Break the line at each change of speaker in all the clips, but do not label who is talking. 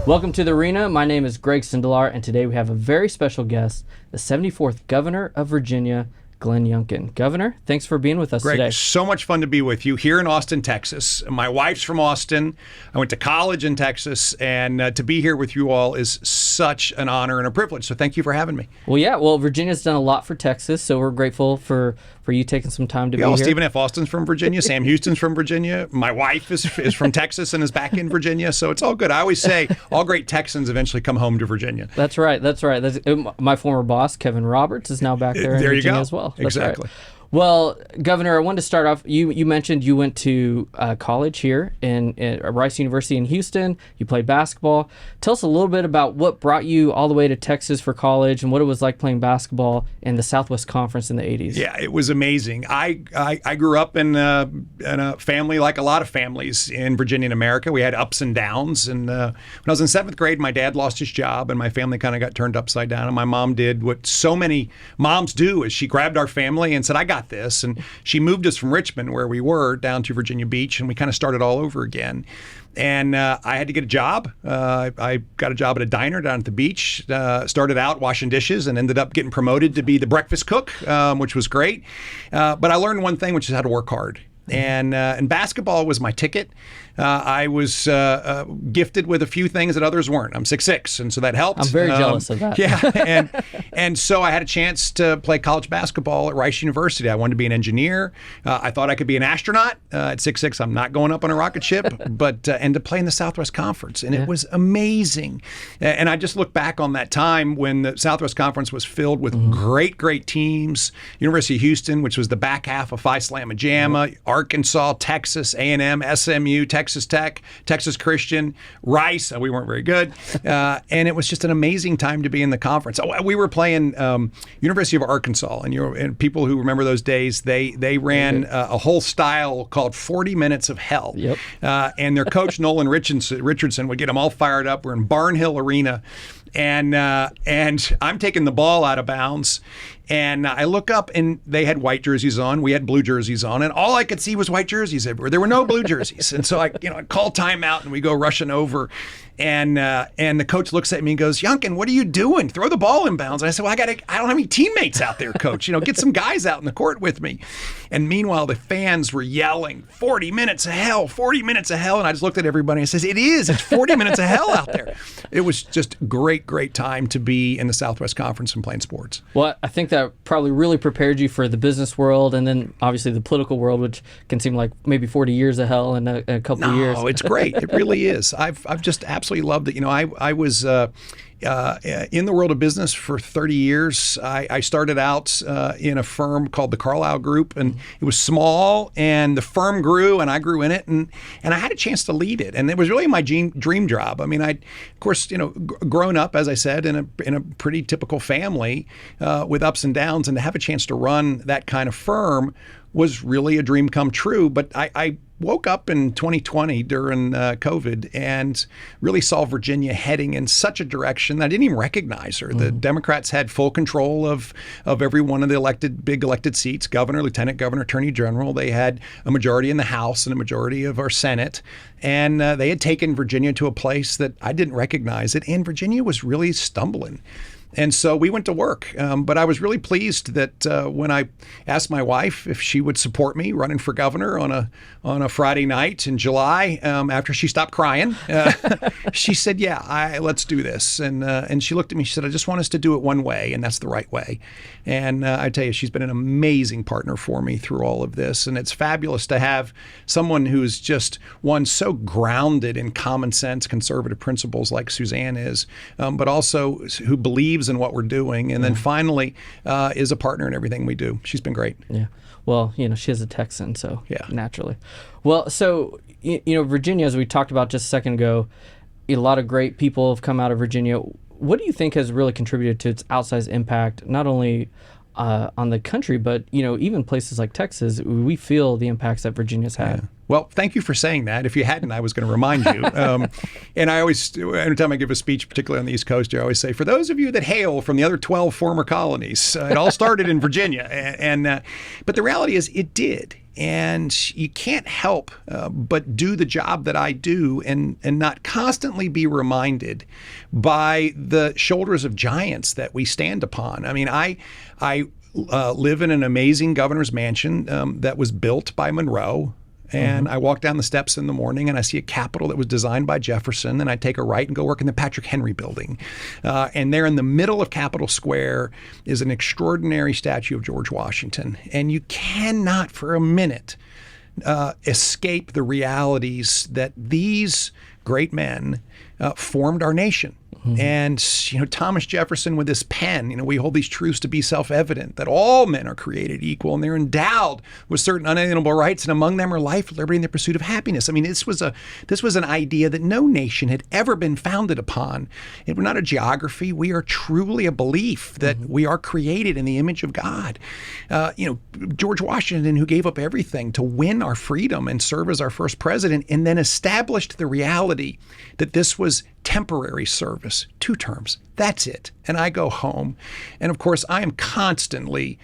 Welcome to the arena. My name is Greg Sindelar, and today we have a very special guest, the 74th Governor of Virginia, Glenn Youngkin. Governor, thanks for being with us
Greg,
today.
so much fun to be with you here in Austin, Texas. My wife's from Austin. I went to college in Texas, and to be here with you all is such an honor and a privilege. So thank you for having me.
Well, Virginia's done a lot for Texas, so we're grateful for you taking some time to be here.
Stephen F. Austin's from Virginia. Sam Houston's from Virginia. My wife is from Texas and is back in Virginia, so it's all good. I always say all great Texans eventually come home to Virginia.
That's right. My former boss, Kevin Roberts, is now back there in Virginia as well. That's
exactly.
Right. Well, Governor, I wanted to start off. You mentioned you went to college here at Rice University in Houston. You played basketball. Tell us a little bit about what brought you all the way to Texas for college and what it was like playing basketball in the Southwest Conference in the 80s.
Yeah, it was amazing. I grew up in a family like a lot of families in Virginia and America. We had ups and downs. And when I was in 7th grade, my dad lost his job and my family kind of got turned upside down. And my mom did what so many moms do, is she grabbed our family and said, I got this. And she moved us from Richmond, where we were, down to Virginia Beach, and we kind of started all over again. And I had to get a job. I got a job at a diner down at the beach, started out washing dishes and ended up getting promoted to be the breakfast cook, which was great. But I learned one thing, which is how to work hard. And basketball was my ticket. I was gifted with a few things that others weren't. I'm 6'6", and so that helped.
I'm very jealous of that.
Yeah, and so I had a chance to play college basketball at Rice University. I wanted to be an engineer. I thought I could be an astronaut. At 6'6", I'm not going up on a rocket ship, but and to play in the Southwest Conference, and it was amazing. And I just look back on that time when the Southwest Conference was filled with great teams. University of Houston, which was the back half of Phi Slamma Jamma, Arkansas, Texas, A&M, SMU, Texas Tech, Texas Christian, Rice. We weren't very good. And it was just an amazing time to be in the conference. We were playing University of Arkansas, and people who remember those days, they ran a whole style called 40 Minutes of Hell.
Yep.
And their coach, Nolan Richardson, would get them all fired up. We're in Barnhill Arena. And I'm taking the ball out of bounds, and I look up, and they had white jerseys on. We had blue jerseys on, and all I could see was white jerseys everywhere. There were no blue jerseys, and so I call timeout, and we go rushing over, and the coach looks at me and goes, "Youngkin, what are you doing? Throw the ball in bounds." And I said, "Well, I don't have any teammates out there, coach. Get some guys out in the court with me." And meanwhile, the fans were yelling, 40 minutes of hell, 40 minutes of hell. And I just looked at everybody and says, it's 40 minutes of hell out there. It was just great time to be in the Southwest Conference and playing sports.
Well, I think that probably really prepared you for the business world and then obviously the political world, which can seem like maybe 40 years of hell in a couple of years.
No, it's great. It really is. I've just absolutely loved it. I was in the world of business for 30 years. I started out in a firm called the Carlyle Group, and it was small, and the firm grew, and I grew in it, and I had a chance to lead it, and it was really my dream job. I mean, of course, grown up, as I said, in a pretty typical family with ups and downs, and to have a chance to run that kind of firm was really a dream come true. But I woke up in 2020 during COVID and really saw Virginia heading in such a direction that I didn't even recognize her. The Democrats had full control of every one of the big elected seats: governor, lieutenant governor, attorney general. They had a majority in the House and a majority of our Senate. And they had taken Virginia to a place that I didn't recognize it. And Virginia was really stumbling. And so we went to work. But I was really pleased that when I asked my wife if she would support me running for governor on a Friday night in July, after she stopped crying, she said, "Yeah, let's do this." And she looked at me. She said, "I just want us to do it one way, and that's the right way." And I tell you, she's been an amazing partner for me through all of this. And it's fabulous to have someone who's just so grounded in common sense, conservative principles like Suzanne is, but also who believes in what we're doing, and then finally is a partner in everything we do. She's been great.
Yeah. Well, she is a Texan, so naturally. Well, so Virginia, as we talked about just a second ago, a lot of great people have come out of Virginia. What do you think has really contributed to its outsized impact, not only on the country, but even places like Texas? We feel the impacts that Virginia's had.
Yeah. Well, thank you for saying that. If you hadn't, I was going to remind you. And I always, anytime I give a speech, particularly on the East Coast, I always say, for those of you that hail from the other 12 former colonies, it all started in Virginia. But the reality is it did. and you can't help but do the job that I do and not constantly be reminded by the shoulders of giants that we stand upon. I mean, I live in an amazing governor's mansion that was built by Monroe. And I walk down the steps in the morning and I see a Capitol that was designed by Jefferson. And I take a right and go work in the Patrick Henry building. And there in the middle of Capitol Square is an extraordinary statue of George Washington. And you cannot for a minute escape the realities that these great men formed our nation. And, Thomas Jefferson with his pen, we hold these truths to be self-evident, that all men are created equal and they're endowed with certain unalienable rights, and among them are life, liberty, and the pursuit of happiness. I mean, this was an idea that no nation had ever been founded upon. We're not a geography. We are truly a belief that we are created in the image of God. George Washington, who gave up everything to win our freedom and serve as our first president, and then established the reality that this was temporary service, 2 terms. That's it. And I go home. And of course, I am constantly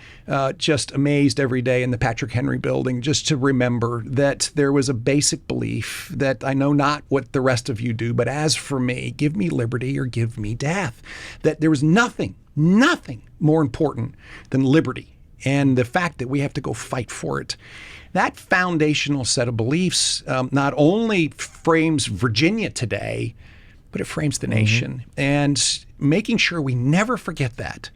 just amazed every day in the Patrick Henry building just to remember that there was a basic belief that I know not what the rest of you do, but as for me, give me liberty or give me death. That there was nothing more important than liberty and the fact that we have to go fight for it. That foundational set of beliefs not only frames Virginia today, but it frames the nation. And making sure we never forget that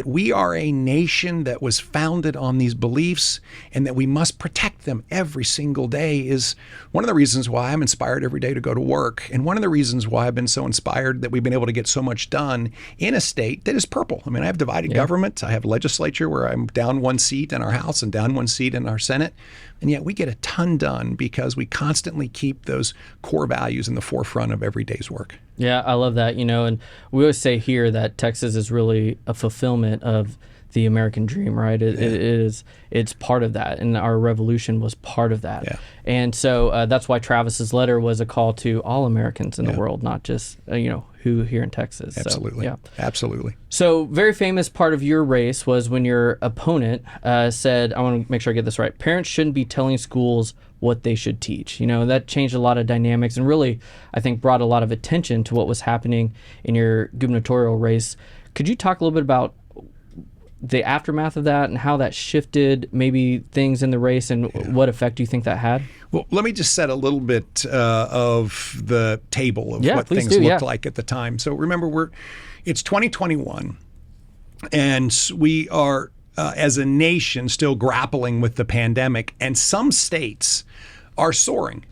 we are a nation that was founded on these beliefs and that we must protect them every single day is one of the reasons why I'm inspired every day to go to work. And one of the reasons why I've been so inspired that we've been able to get so much done in a state that is purple. I mean, I have divided government. I have a legislature where I'm down 1 seat in our House and down 1 seat in our Senate. And yet we get a ton done because we constantly keep those core values in the forefront of every day's work.
Yeah, I love that. And we always say here that Texas is really a fulfillment of the American dream, right? It's part of that, and our revolution was part of that. Yeah. And so that's why Travis's letter was a call to all Americans in the world, not just who here in Texas.
Absolutely.
So,
Absolutely.
So very famous part of your race was when your opponent said, I want to make sure I get this right, parents shouldn't be telling schools what they should teach. That changed a lot of dynamics and really, I think, brought a lot of attention to what was happening in your gubernatorial race. Could you talk a little bit about the aftermath of that and how that shifted maybe things in the race and what effect do you think that had?
Well, let me just set a little bit of the table of what things looked like at the time. So remember, it's 2021, and we are, as a nation, still grappling with the pandemic, and some states are soaring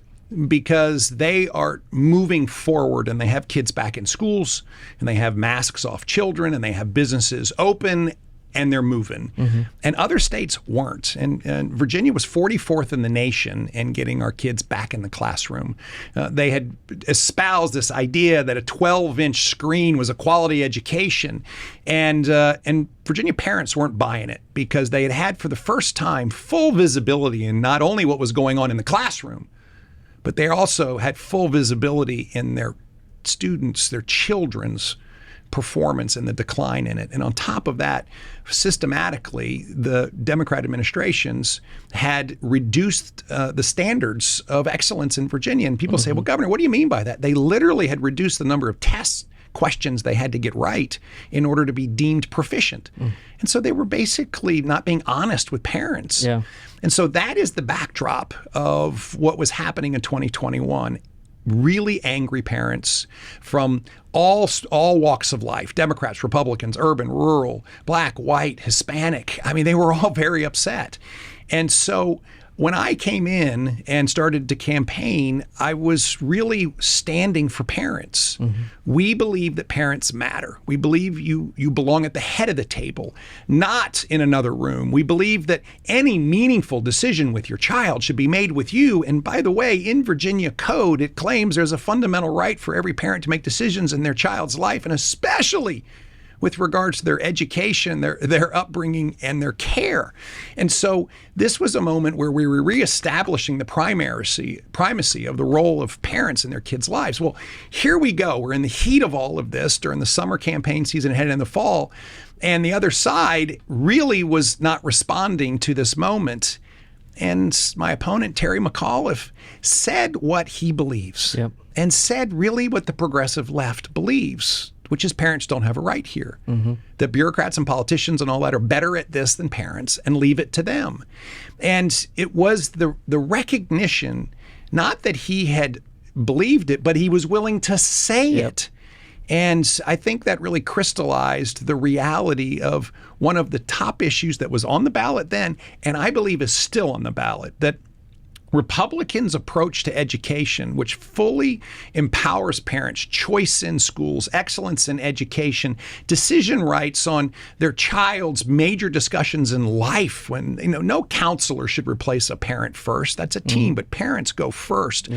because they are moving forward and they have kids back in schools and they have masks off children and they have businesses open and they're moving. And other states weren't. And Virginia was 44th in the nation in getting our kids back in the classroom. They had espoused this idea that a 12-inch screen was a quality education. And Virginia parents weren't buying it because they had for the first time full visibility in not only what was going on in the classroom, but they also had full visibility in their students, their children's performance and the decline in it. And on top of that, systematically, the Democrat administrations had reduced the standards of excellence in Virginia. And people say, well, Governor, what do you mean by that? They literally had reduced the number of tests, questions they had to get right in order to be deemed proficient. And so they were basically not being honest with parents.
Yeah.
And so that is the backdrop of what was happening in 2021. Really angry parents from all walks of life, Democrats, Republicans, urban, rural, black, white, Hispanic. I mean, they were all very upset. And so when I came in and started to campaign, I was really standing for parents. We believe that parents matter. We believe you belong at the head of the table, not in another room. We believe that any meaningful decision with your child should be made with you. And by the way, in Virginia code, it claims there's a fundamental right for every parent to make decisions in their child's life, and especially with regards to their education, their upbringing, and their care. And so this was a moment where we were reestablishing the primacy of the role of parents in their kids' lives. Well, here we go. We're in the heat of all of this during the summer campaign season, heading in the fall, and the other side really was not responding to this moment. And my opponent, Terry McAuliffe, said what he believes and said really what the progressive left believes, which is parents don't have a right here. The bureaucrats and politicians and all that are better at this than parents, and leave it to them. And it was the recognition, not that he had believed it, but he was willing to say it. And I think that really crystallized the reality of one of the top issues that was on the ballot then, and I believe is still on the ballot, that Republicans' approach to education, which fully empowers parents, choice in schools, excellence in education, decision rights on their child's major discussions in life, when no counselor should replace a parent first. That's a team, but parents go first.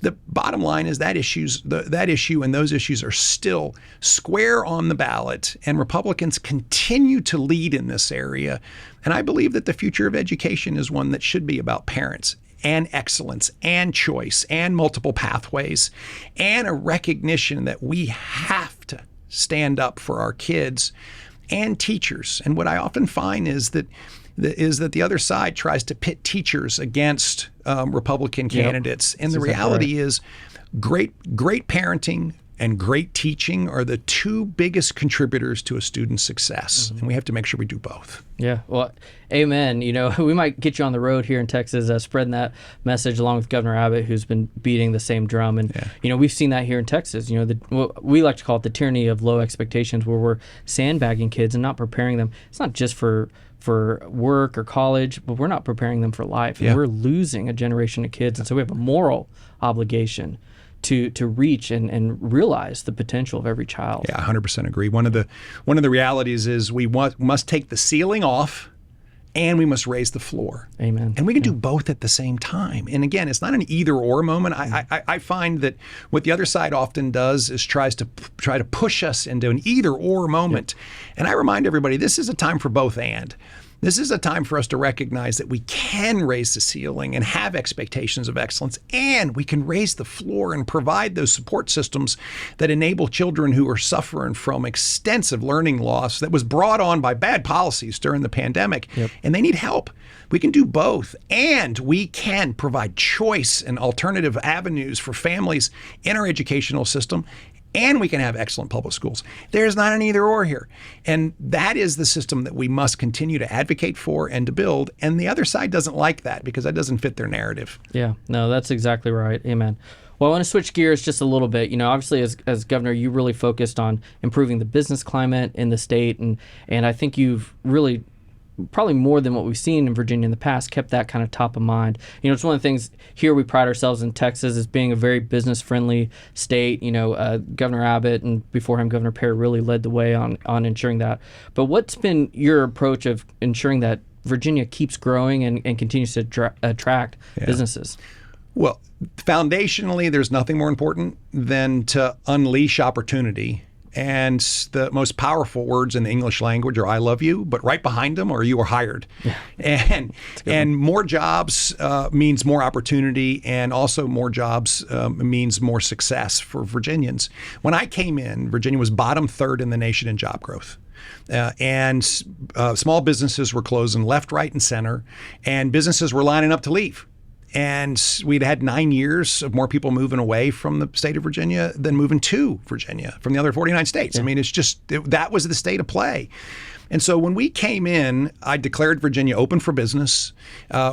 The bottom line is that that issue and those issues are still square on the ballot, and Republicans continue to lead in this area. And I believe that the future of education is one that should be about parents and excellence and choice and multiple pathways and a recognition that we have to stand up for our kids and teachers. And what I often find is that the other side tries to pit teachers against Republican candidates. And the reality is great parenting and great teaching are the two biggest contributors to a student's success. And we have to make sure we do both.
Yeah, well, amen. We might get you on the road here in Texas spreading that message along with Governor Abbott, who's been beating the same drum. And, we've seen that here in Texas. What we like to call it the tyranny of low expectations, where we're sandbagging kids and not preparing them. It's not just for work or college, but we're not preparing them for life. And we're losing a generation of kids. And so we have a moral obligation to reach and realize the potential of every child.
Yeah, 100% agree. One of the realities is we must take the ceiling off and we must raise the floor.
Amen.
And we can do both at the same time. And again, it's not an either or moment. I find that what the other side often does is try to push us into an either or moment. And I remind everybody, this is a time for both and. This is a time for us to recognize that we can raise the ceiling and have expectations of excellence, and we can raise the floor and provide those support systems that enable children who are suffering from extensive learning loss that was brought on by bad policies during the pandemic, and they need help. We can do both, and we can provide choice and alternative avenues for families in our educational system, and we can have excellent public schools. There's not an either or here. And that is the system that we must continue to advocate for and to build. And the other side doesn't like that because that doesn't fit their narrative.
Yeah, no, that's exactly right. Amen. Well, I want to switch gears just a little bit. Obviously, as governor, you really focused on improving the business climate in the state. And I think you've really, probably more than what we've seen in Virginia in the past, kept that kind of top of mind. It's one of the things here we pride ourselves in Texas as being a very business-friendly state. Governor Abbott and before him Governor Perry really led the way on ensuring that. But what's been your approach of ensuring that Virginia keeps growing and continues to attract businesses?
Well, foundationally, there's nothing more important than to unleash opportunity. And the most powerful words in the English language are "I love you," but right behind them are "you are hired." And more jobs means more opportunity, and also more jobs means more success for Virginians. When I came in, Virginia was bottom third in the nation in job growth. And small businesses were closing left, right, and center, and businesses were lining up to leave. And we'd had 9 years of more people moving away from the state of Virginia than moving to Virginia from the other 49 states. I mean, that was the state of play. And so when we came in, I declared Virginia open for business.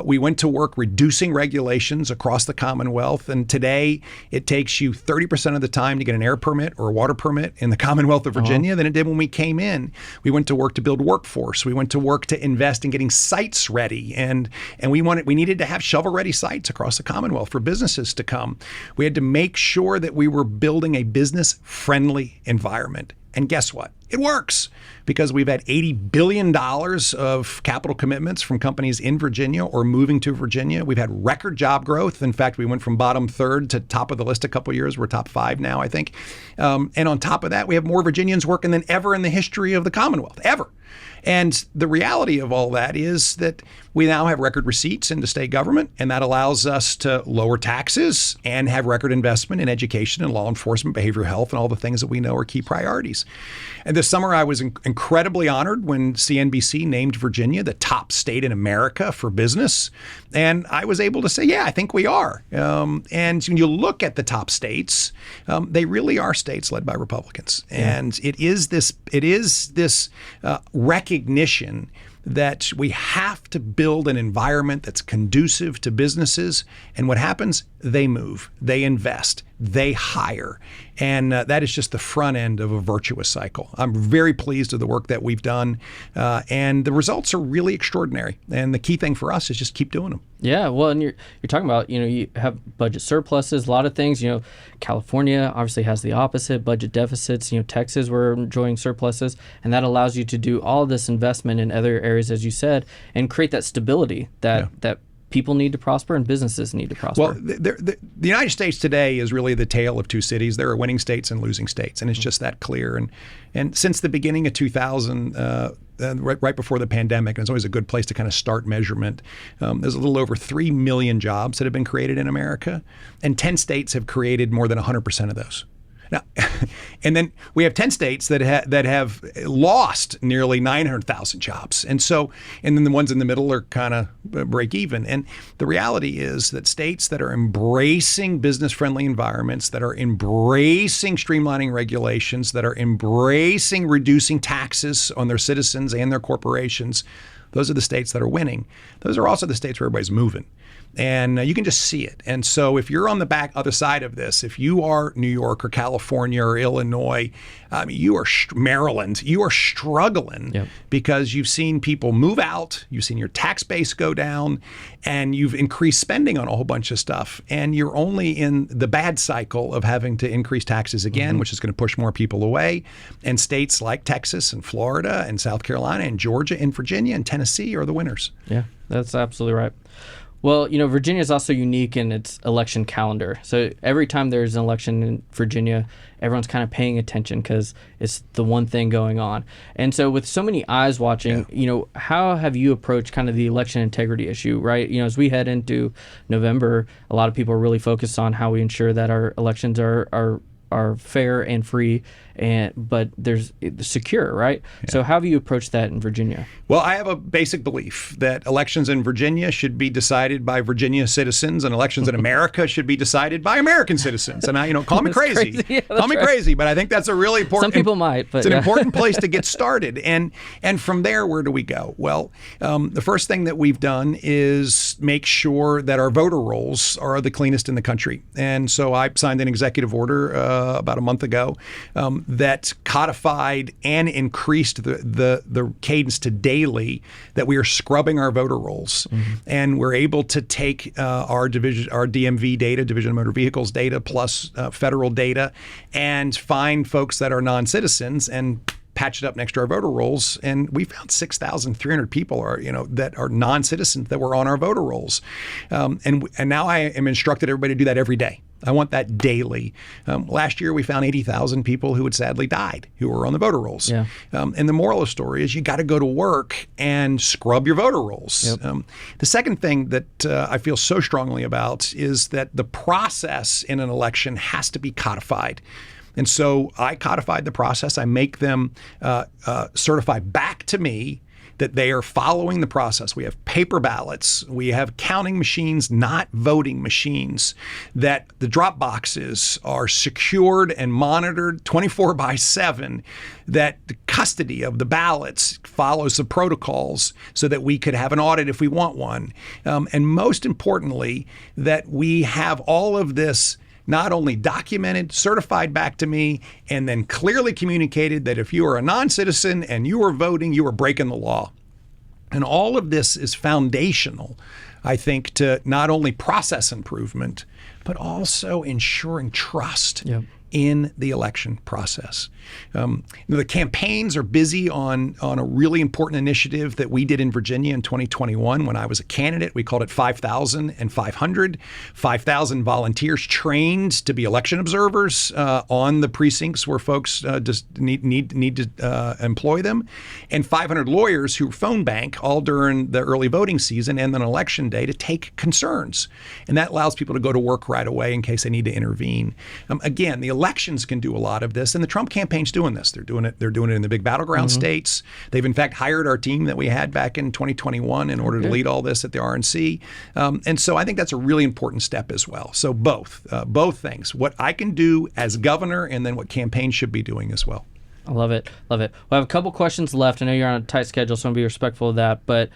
We went to work reducing regulations across the Commonwealth. And today it takes you 30% of the time to get an air permit or a water permit in the Commonwealth of Virginia than it did when we came in. We went to work to build workforce. We went to work to invest in getting sites ready. And we needed to have shovel-ready sites across the Commonwealth for businesses to come. We had to make sure that we were building a business-friendly environment. And guess what? It works, because we've had $80 billion of capital commitments from companies in Virginia or moving to Virginia. We've had record job growth. In fact, we went from bottom third to top of the list a couple of years. We're top 5 now, I think. And on top of that, we have more Virginians working than ever in the history of the Commonwealth, ever. And the reality of all that is that we now have record receipts into state government, and that allows us to lower taxes and have record investment in education and law enforcement, behavioral health, and all the things that we know are key priorities. And this summer, I was incredibly honored when CNBC named Virginia the top state in America for business. And I was able to say, yeah, I think we are. And when you look at the top states, they really are states led by Republicans. And it is this recognition that we have to build an environment that's conducive to businesses. And what happens? They move, they invest, they hire. And that is just the front end of a virtuous cycle. I'm very pleased with the work that we've done. And the results are really extraordinary. And the key thing for us is just keep doing them.
Yeah, well, and you're talking about, you have budget surpluses, a lot of things. California obviously has the opposite, budget deficits. Texas, we're enjoying surpluses, and that allows you to do all this investment in other areas, as you said, and create that stability that people need to prosper and businesses need to prosper.
Well, the United States today is really the tale of two cities. There are winning states and losing states, and it's just that clear. And since the beginning of 2000, right before the pandemic, and it's always a good place to kind of start measurement, there's a little over 3 million jobs that have been created in America, and 10 states have created more than 100% of those. Now, and then we have 10 states that have lost nearly 900,000 jobs. And then the ones in the middle are kind of break even. And the reality is that states that are embracing business-friendly environments, that are embracing streamlining regulations, that are embracing reducing taxes on their citizens and their corporations, those are the states that are winning. Those are also the states where everybody's moving. And you can just see it. And so if you're on the other side of this, if you are New York or California or Illinois, you are Maryland, you are struggling because you've seen people move out, you've seen your tax base go down, and you've increased spending on a whole bunch of stuff. And you're only in the bad cycle of having to increase taxes again, which is going to push more people away. And states like Texas and Florida and South Carolina and Georgia and Virginia and Tennessee are the winners.
Yeah, that's absolutely right. Well, Virginia is also unique in its election calendar. So every time there's an election in Virginia, everyone's kind of paying attention because it's the one thing going on. And so with so many eyes watching, how have you approached kind of the election integrity issue, right? As we head into November, a lot of people are really focused on how we ensure that our elections are fair and free, but there's secure, right? Yeah. So how have you approached that in Virginia?
Well, I have a basic belief that elections in Virginia should be decided by Virginia citizens, and elections in America should be decided by American citizens. And I, call me crazy, yeah, call me crazy, but I think that's a really important.
Some people might, but
it's an important place to get started. And from there, where do we go? Well, the first thing that we've done is make sure that our voter rolls are the cleanest in the country. And so I signed an executive order about a month ago that codified and increased the cadence to daily that we are scrubbing our voter rolls. And we're able to take our DMV data, Division of Motor Vehicles data, plus federal data, and find folks that are non-citizens and patch it up next to our voter rolls. And we found 6,300 people that are non-citizens that were on our voter rolls. And now I am instructed everybody to do that every day. I want that daily. Last year, we found 80,000 people who had sadly died who were on the voter rolls. Yeah. And the moral of the story is you got to go to work and scrub your voter rolls. Yep. The second thing that I feel so strongly about is that the process in an election has to be codified. And so I codified the process. I make them certify back to me that they are following the process. We have paper ballots. We have counting machines, not voting machines, that the drop boxes are secured and monitored 24/7, that the custody of the ballots follows the protocols so that we could have an audit if we want one. And most importantly, that we have all of this not only documented, certified back to me, and then clearly communicated that if you are a non-citizen and you are voting, you are breaking the law. And all of this is foundational, I think, to not only process improvement, but also ensuring trust. Yep. in the election process. The campaigns are busy on a really important initiative that we did in Virginia in 2021 when I was a candidate. We called it 5,000 and 500. 5,000 volunteers trained to be election observers on the precincts where folks just need to employ them, and 500 lawyers who phone bank all during the early voting season and then election day to take concerns. And that allows people to go to work right away in case they need to intervene. Again, the elections can do a lot of this, and the Trump campaign's doing this. They're doing it in the big battleground states. They've in fact hired our team that we had back in 2021 in order to lead all this at the RNC. And so I think that's a really important step as well. So both things, what I can do as governor and then what campaigns should be doing as well.
I love it. Love it. Well, I have a couple questions left. I know you're on a tight schedule, so I'm going to be respectful of that. But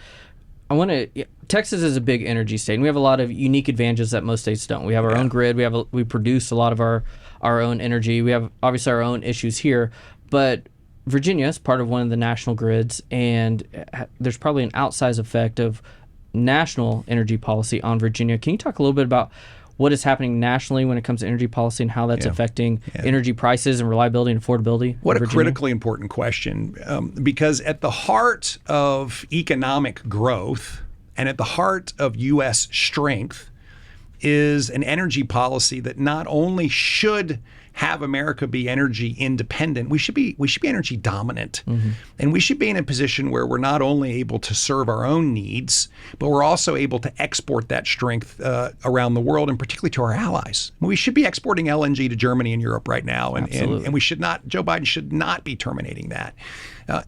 Texas is a big energy state, and we have a lot of unique advantages that most states don't. We have our own grid. We produce a lot of our own energy. We have obviously our own issues here, but Virginia is part of one of the national grids, and there's probably an outsized effect of national energy policy on Virginia. Can you talk a little bit about what is happening nationally when it comes to energy policy and how that's affecting energy prices and reliability and affordability?
What a critically important question, because at the heart of economic growth and at the heart of U.S. strength is an energy policy that not only should have America be energy independent, we should be energy dominant. And we should be in a position where we're not only able to serve our own needs, but we're also able to export that strength around the world, and particularly to our allies. We should be exporting LNG to Germany and Europe right now, and we should not, Joe Biden should not be terminating that.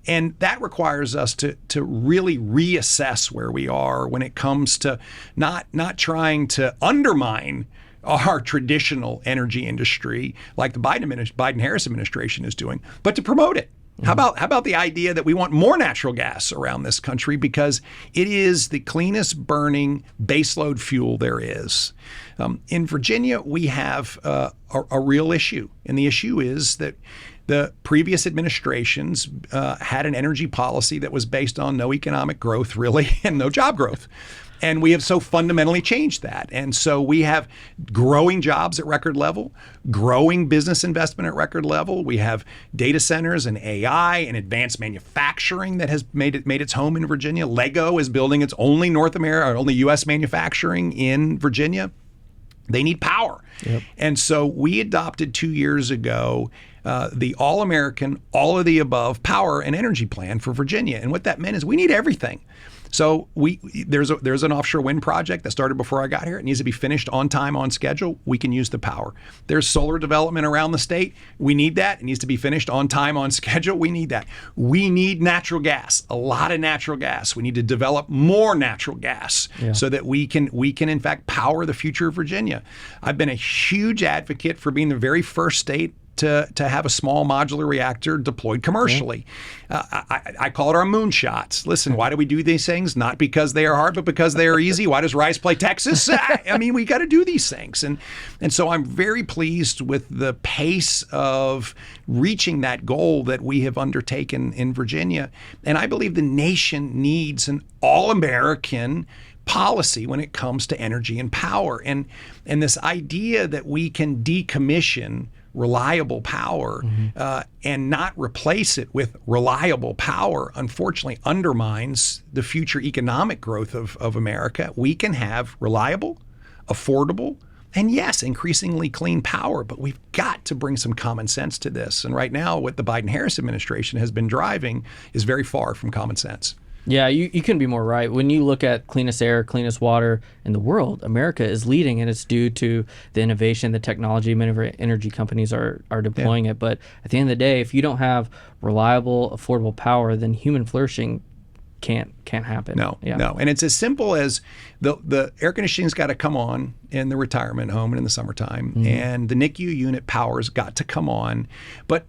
And that requires us to really reassess where we are when it comes to not trying to undermine our traditional energy industry like the Biden-Harris administration is doing, but to promote it. How about the idea that we want more natural gas around this country because it is the cleanest burning baseload fuel there is. In Virginia, we have a real issue, and the issue is that the previous administrations had an energy policy that was based on no economic growth, really, and no job growth. And we have so fundamentally changed that. And so we have growing jobs at record level, growing business investment at record level. We have data centers and AI and advanced manufacturing that has made its home in Virginia. Lego is building its only only U.S. manufacturing in Virginia. They need power. And so we adopted 2 years ago the all-American, all of the above power and energy plan for Virginia. And what that meant is we need everything. So there's an offshore wind project that started before I got here. It needs to be finished on time, on schedule. We can use the power. There's solar development around the state. We need that. It needs to be finished on time, on schedule. We need that. We need natural gas, a lot of natural gas. We need to develop more natural gas so that we can in fact power the future of Virginia. I've been a huge advocate for being the very first state to have a small modular reactor deployed commercially. I call it our moonshots. Listen, why do we do these things? Not because they are hard, but because they are easy. Why does Rice play Texas? I mean, we got to do these things. And so I'm very pleased with the pace of reaching that goal that we have undertaken in Virginia. And I believe the nation needs an all-American policy when it comes to energy and power. And this idea that we can decommission reliable power and not replace it with reliable power, unfortunately, undermines the future economic growth of America. We can have reliable, affordable, and yes, increasingly clean power, but we've got to bring some common sense to this. And right now, what the Biden-Harris administration has been driving is very far from common sense.
Yeah, you couldn't be more right. When you look at cleanest air, cleanest water in the world, America is leading, and it's due to the innovation, the technology. Many of our energy companies are deploying it. But at the end of the day, if you don't have reliable, affordable power, then human flourishing can't happen.
No. And it's as simple as the air conditioning's got to come on in the retirement home and in the summertime, and the NICU unit power's got to come on. But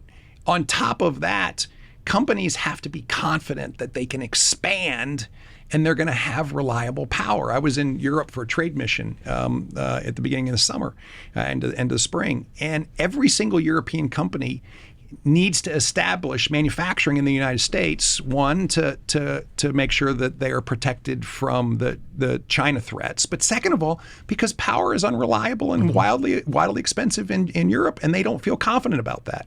on top of that, companies have to be confident that they can expand and they're going to have reliable power. I was in Europe for a trade mission at the beginning of the summer and the spring, and every single European company needs to establish manufacturing in the United States, one, to make sure that they are protected from the China threats, but second of all, because power is unreliable and wildly expensive in Europe, and they don't feel confident about that.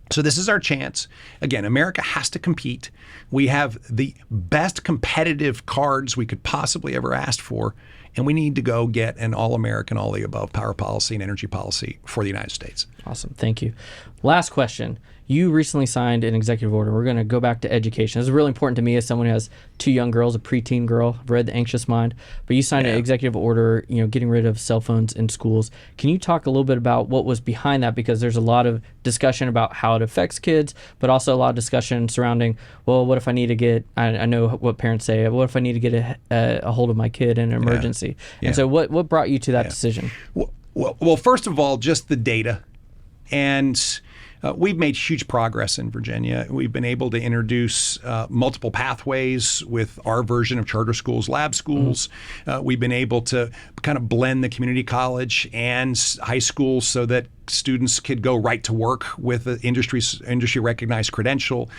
So this is our chance. Again, America has to compete. We have the best competitive cards we could possibly ever ask for, and we need to go get an all-American, all-the-above power policy and energy policy for the United States.
Awesome. Thank you. Last question. You recently signed an executive order. We're going to go back to education. This is really important to me as someone who has 2 young girls, a preteen girl. I've read The Anxious Mind. But you signed an executive order, getting rid of cell phones in schools. Can you talk a little bit about what was behind that? Because there's a lot of discussion about how it affects kids, but also a lot of discussion surrounding, well, what if I need to get, I know what parents say, what if I need to get a hold of my kid in an emergency? And so what brought you to that decision?
Well, first of all, just the data. And we've made huge progress in Virginia. We've been able to introduce multiple pathways with our version of charter schools, lab schools. We've been able to kind of blend the community college and high school so that students could go right to work with the industry recognized credential.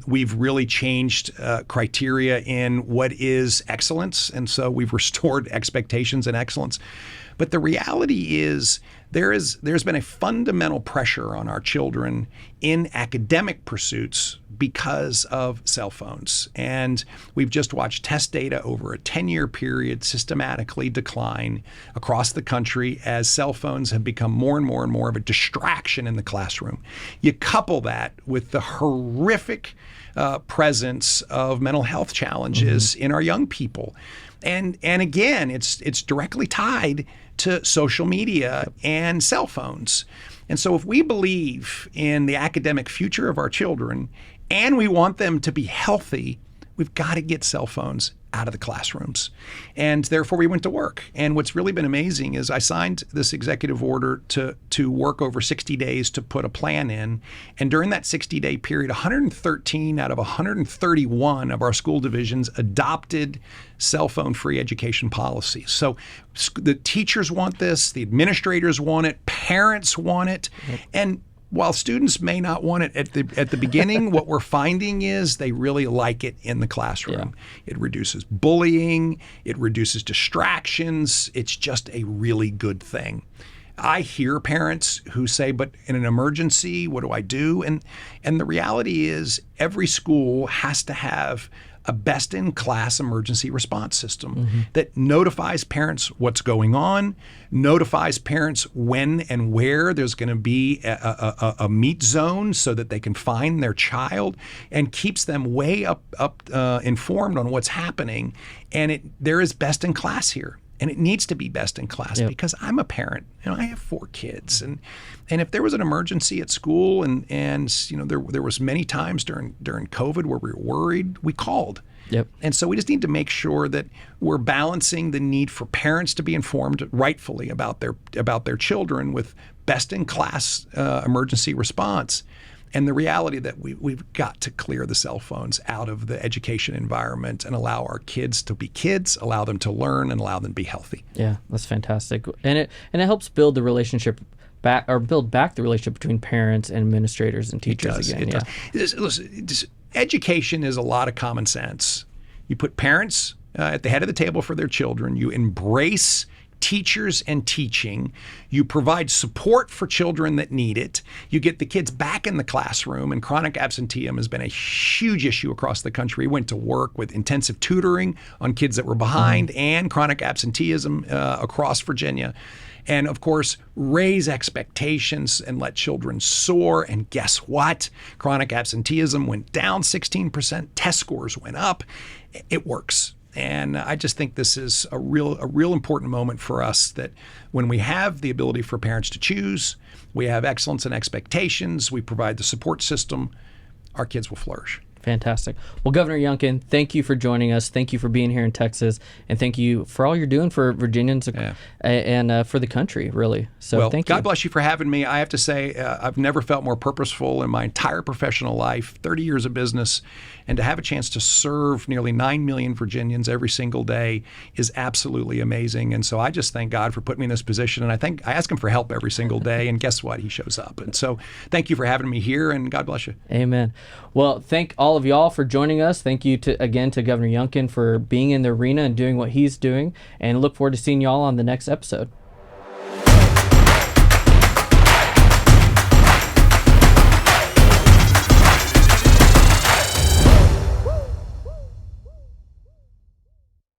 We've really changed criteria in what is excellence, and so we've restored expectations and excellence. But the reality is there's been a fundamental pressure on our children in academic pursuits because of cell phones. And we've just watched test data over a 10-year period systematically decline across the country as cell phones have become more and more and more of a distraction in the classroom. You couple that with the horrific presence of mental health challenges in our young people. And again, it's directly tied to social media and cell phones. And so if we believe in the academic future of our children and we want them to be healthy, we've got to get cell phones out of the classrooms. And therefore we went to work. And what's really been amazing is I signed this executive order to work over 60 days to put a plan in. And during that 60-day period, 113 out of 131 of our school divisions adopted cell phone-free education policies. So the teachers want this, the administrators want it, parents want it, and while students may not want it at the beginning, what we're finding is they really like it in the classroom. It reduces bullying, it reduces distractions. It's just a really good thing. I hear parents who say, but in an emergency, what do I do? And the reality is every school has to have a best-in-class emergency response system that notifies parents what's going on, notifies parents when and where there's going to be a meet zone so that they can find their child, and keeps them way up informed on what's happening. And there is best-in-class here. And it needs to be best in class because I'm a parent. I have 4 kids, and if there was an emergency at school, and there was many times during COVID where we were worried, we called. And so we just need to make sure that we're balancing the need for parents to be informed rightfully about their children with best in class emergency response. And the reality that we've got to clear the cell phones out of the education environment and allow our kids to be kids, allow them to learn, and allow them to be healthy. Yeah,
that's fantastic. And it helps build the relationship back, or build back the relationship between parents and administrators and teachers again.
Listen, education is a lot of common sense. You put parents at the head of the table for their children. You embrace teachers and teaching. You provide support for children that need it. You get the kids back in the classroom, and chronic absenteeism has been a huge issue across the country. We went to work with intensive tutoring on kids that were behind and chronic absenteeism across Virginia. And of course, raise expectations and let children soar. And guess what? Chronic absenteeism went down 16%. Test scores went up. It works. And I just think this is a real important moment for us, that when we have the ability for parents to choose, we have excellence and expectations, we provide the support system, our kids will flourish.
Fantastic. Well, Governor Youngkin, thank you for joining us. Thank you for being here in Texas, and thank you for all you're doing for Virginians and for the country, really. So thank you.
God bless you for having me. I have to say, I've never felt more purposeful in my entire professional life, 30 years of business, and to have a chance to serve nearly 9 million Virginians every single day is absolutely amazing. And so I just thank God for putting me in this position, and I ask him for help every single day, and guess what? He shows up. And so thank you for having me here, and God bless you.
Amen. Well, thank all of y'all for joining us. Thank you again to Governor Youngkin for being in the arena and doing what he's doing, and look forward to seeing y'all on the next episode.